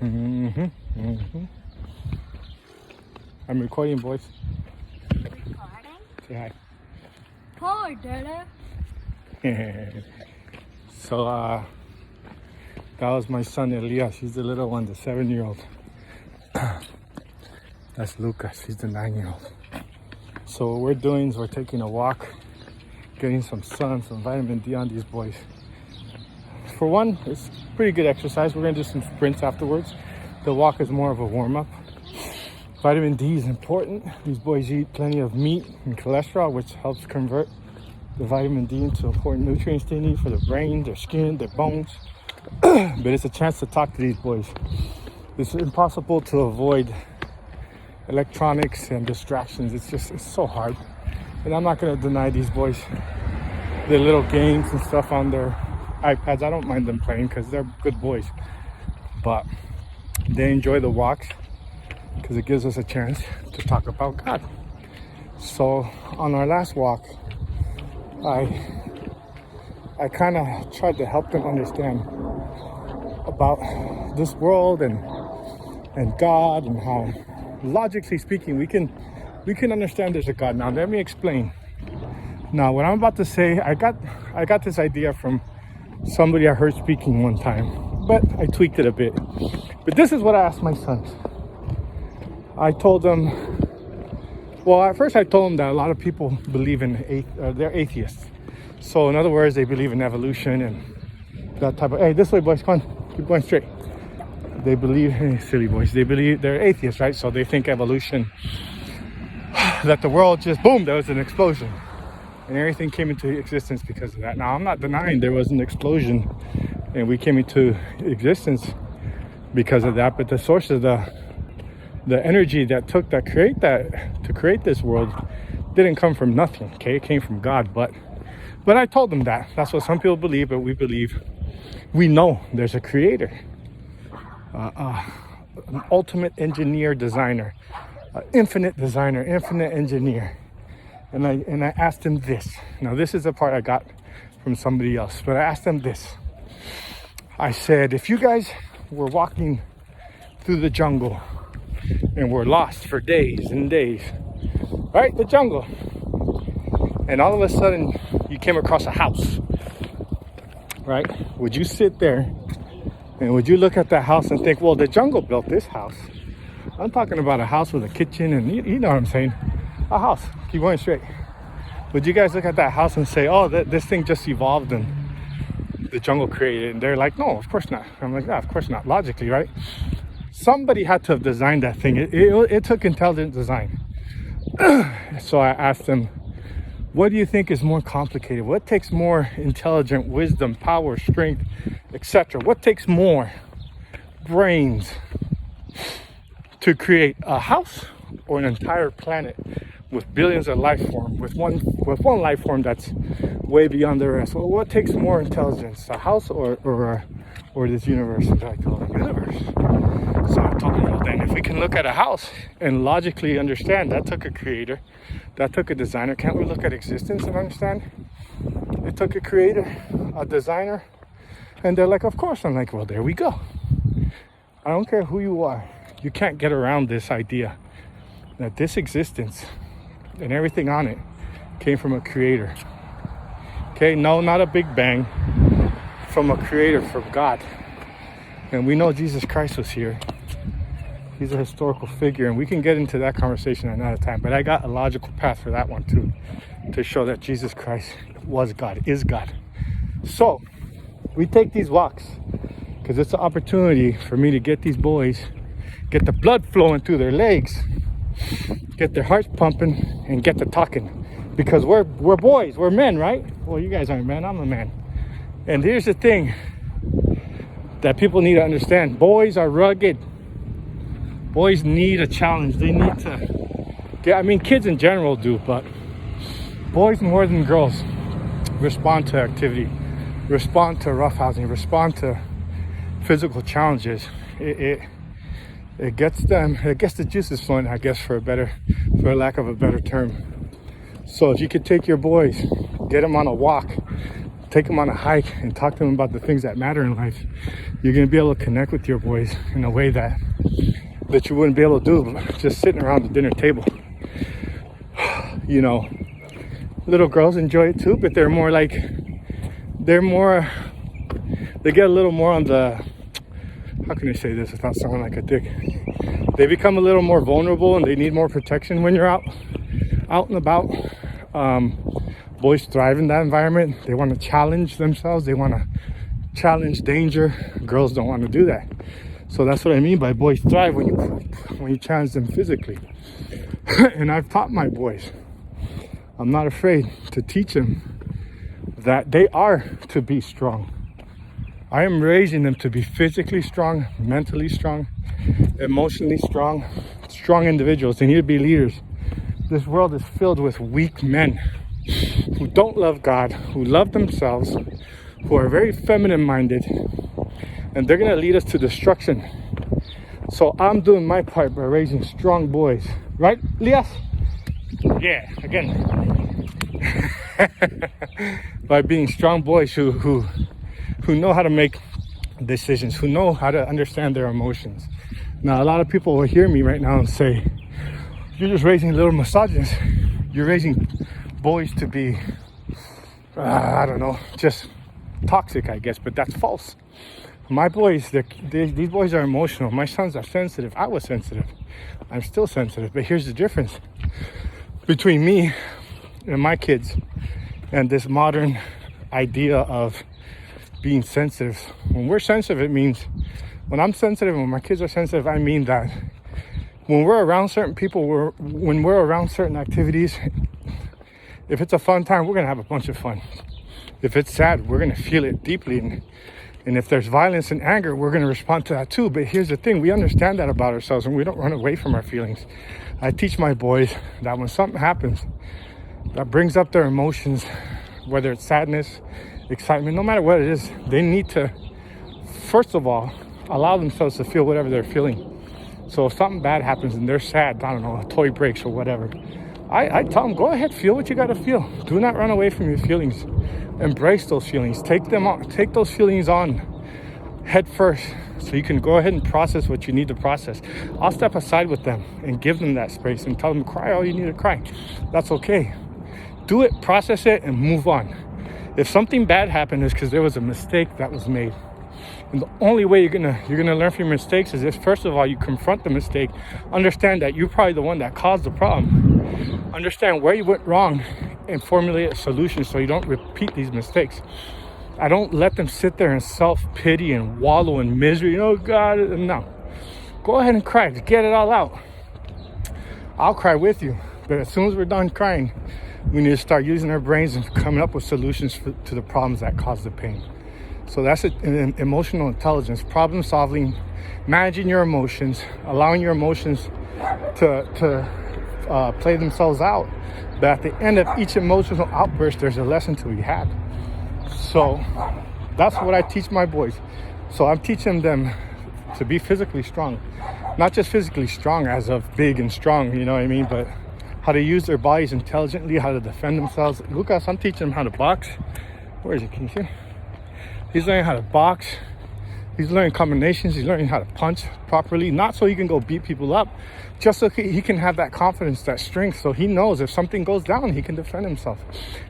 Mm-hmm. Mm-hmm. I'm recording, boys. Recording? Say hi. Hi, Dada. So, that was my son Elias. He's the little one, the 7-year-old. That's Lucas. He's the 9-year-old. So what we're doing is we're taking a walk, getting some sun, some vitamin D on these boys. For one, it's pretty good exercise. We're gonna do some sprints afterwards. The walk is more of a warm-up. Vitamin D is important. These boys eat plenty of meat and cholesterol, which helps convert the vitamin D into important nutrients they need for their brain, their skin, their bones. But it's a chance to talk to these boys. It's impossible to avoid electronics and distractions. It's so hard. And I'm not gonna deny these boys their little games and stuff on their iPads. I don't mind them playing because they're good boys. But they enjoy the walks because it gives us a chance to talk about God. So on our last walk, I kind of tried to help them understand about this world and God, and how logically speaking we can understand there's a God. Now let me explain. Now what I'm about to say, I got this idea from somebody I heard speaking one time, but I tweaked it a bit. But this is what I asked my sons. I told them, well, at first I told them that a lot of people believe in they're atheists. So in other words, they believe in evolution and that type of, hey, this way boys, come on, keep going straight. They believe, hey, silly boys, they believe they're atheists, right? So they think evolution, that the world just, boom, there was an explosion. And everything came into existence because of that. Now, I'm not denying there was an explosion and we came into existence because of that, but the source of the energy that to create this world didn't come from nothing, okay? It came from God, but I told them that. That's what some people believe, but we know there's a creator, an ultimate engineer, designer, infinite designer, infinite engineer. And I asked them this. Now this is the part I got from somebody else, but I asked them this. I said, if you guys were walking through the jungle and were lost for days and days, right? The jungle. And all of a sudden you came across a house, right? Would you sit there and would you look at that house and think, well, the jungle built this house? I'm talking about a house with a kitchen and you know what I'm saying? A house. Keep going straight. Would you guys look at that house and say, oh, this thing just evolved and the jungle created it? And they're like, no, of course not. I'm like, yeah, of course not. Logically, right? Somebody had to have designed that thing. It took intelligent design. So I asked them, what do you think is more complicated? What takes more intelligent wisdom, power, strength, etc.? What takes more brains to create a house or an entire planet with billions of life form, with one life form that's way beyond the rest? Well, what takes more intelligence, a house or this universe? I call it universe. So I told them, well, then if we can look at a house and logically understand that took a creator, that took a designer, can't we look at existence and understand it took a creator, a designer? And they're like, of course. I'm like, well, there we go. I don't care who you are. You can't get around this idea that this existence and everything on it came from a creator. Okay, no, not a big bang, from a creator, from God. And we know Jesus Christ was here. He's a historical figure, and we can get into that conversation another time, but I got a logical path for that one too, to show that Jesus Christ was God, is God. So we take these walks because it's an opportunity for me to get these boys, get the blood flowing through their legs, get their hearts pumping, and get to talking. Because we're boys, we're men, right? Well, you guys aren't men, I'm a man. And here's the thing that people need to understand. Boys are rugged. Boys need a challenge. They need to kids in general do, but boys more than girls respond to activity, respond to roughhousing, respond to physical challenges. It gets the juices flowing, I guess, for lack of a better term. So if you could take your boys, get them on a walk, take them on a hike and talk to them about the things that matter in life, you're going to be able to connect with your boys in a way that you wouldn't be able to do just sitting around the dinner table. You know, little girls enjoy it too, but they get a little more on the, how can I say this without sounding like a dick? They become a little more vulnerable and they need more protection when you're out and about. Boys thrive in that environment. They want to challenge themselves. They want to challenge danger. Girls don't want to do that. So that's what I mean by boys thrive when you challenge them physically. And I've taught my boys, I'm not afraid to teach them that they are to be strong. I am raising them to be physically strong, mentally strong, emotionally strong individuals. They need to be leaders. This world is filled with weak men who don't love God, who love themselves, who are very feminine minded, and they're gonna lead us to destruction. So I'm doing my part by raising strong boys. Right, Lias? Yeah, again. By being strong boys who know how to make decisions, who know how to understand their emotions. Now, a lot of people will hear me right now and say, you're just raising little misogynists. You're raising boys to be, I don't know, just toxic, I guess, but that's false. My boys, these boys are emotional. My sons are sensitive. I was sensitive. I'm still sensitive. But here's the difference between me and my kids and this modern idea of being sensitive. When we're sensitive, it means, when I'm sensitive and when my kids are sensitive, I mean that when we're around certain people, when we're around certain activities, if it's a fun time, we're going to have a bunch of fun. If it's sad, we're going to feel it deeply. And if there's violence and anger, we're going to respond to that too. But here's the thing, we understand that about ourselves and we don't run away from our feelings. I teach my boys that when something happens that brings up their emotions, whether it's sadness, excitement, no matter what it is, they need to, first of all, allow themselves to feel whatever they're feeling. So if something bad happens and they're sad, I don't know, a toy breaks or whatever, I tell them, go ahead, feel what you got to feel. Do not run away from your feelings. Embrace those feelings. Take those feelings on head first so you can go ahead and process what you need to process. I'll step aside with them and give them that space and tell them, cry all you need to cry. That's okay. Do it, process it, and move on. If something bad happened, it's because there was a mistake that was made. And the only way you're gonna learn from your mistakes is if, first of all, you confront the mistake, understand that you're probably the one that caused the problem, understand where you went wrong, and formulate a solution so you don't repeat these mistakes. I don't let them sit there in self-pity and wallow in misery. Oh God, no. Go ahead and cry, get it all out. I'll cry with you, but as soon as we're done crying, we need to start using our brains and coming up with solutions to the problems that cause the pain. So that's an emotional intelligence, problem solving, managing your emotions, allowing your emotions to play themselves out. But at the end of each emotional outburst, there's a lesson to be had. So that's what I teach my boys. So I'm teaching them to be physically strong, not just physically strong as of big and strong, you know what I mean, but how to use their bodies intelligently, how to defend themselves. Lucas, I'm teaching him how to box. Where is he? Can you see? He's learning how to box. He's learning combinations. He's learning how to punch properly, not so he can go beat people up, just so he can have that confidence, that strength, so he knows if something goes down, he can defend himself.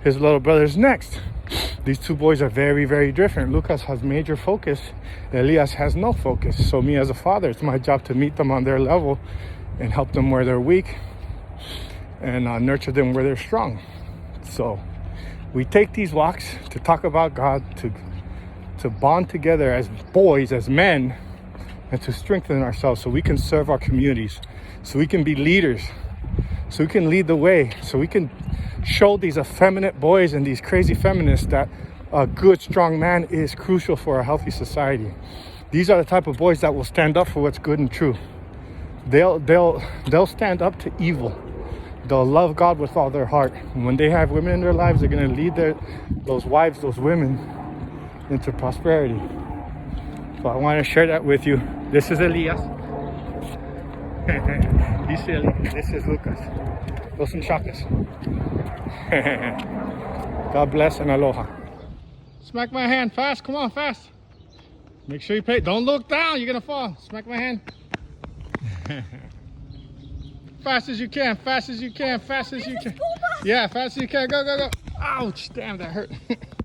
His little brother's next. These two boys are very, very different. Lucas has major focus. Elias has no focus. So me as a father, it's my job to meet them on their level and help them where they're weak and nurture them where they're strong. So we take these walks to talk about God, to bond together as boys, as men, and to strengthen ourselves so we can serve our communities, so we can be leaders, so we can lead the way, so we can show these effeminate boys and these crazy feminists that a good, strong man is crucial for a healthy society. These are the type of boys that will stand up for what's good and true. They'll stand up to evil. They'll love God with all their heart. And when they have women in their lives, they're going to lead those wives, those women, into prosperity. So I want to share that with you. This is Elias. He's silly. This is Lucas. Los Chakas. God bless and aloha. Smack my hand fast. Come on, fast. Make sure you pay. Don't look down. You're gonna fall. Smack my hand. Fast as you can. Fast as you can. Fast as you can. Yeah, fast as you can. Go, go, go. Ouch. Damn, that hurt.